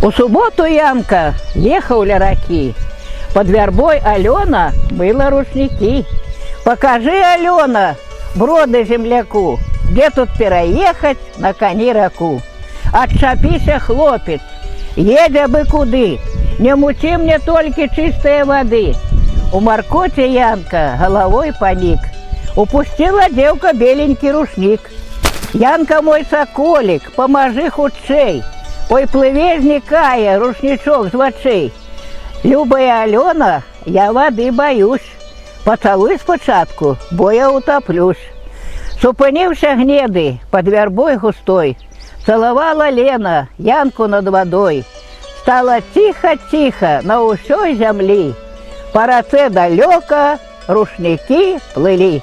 У суботу Янка ехал ля раки. Под вербой Алена мыла рушники. Покажи, Алена, броды земляку, где тут переехать на коне раку. Отшапися, хлопец, едя бы куды, не мути мне только чистой воды. У Маркоте Янка головой поник, упустила девка беленький рушник. Янка мой соколик, поможи худшей, ой, плыве зникая рушничок з вачэй. Любая Алена, я воды боюсь, поцалуй спочатку, бо я утоплюсь. Супынился гнеды под вербой густой, целовала Лена Янку над водой. Стало тихо-тихо на усёй земли, по раце далеко рушники плыли.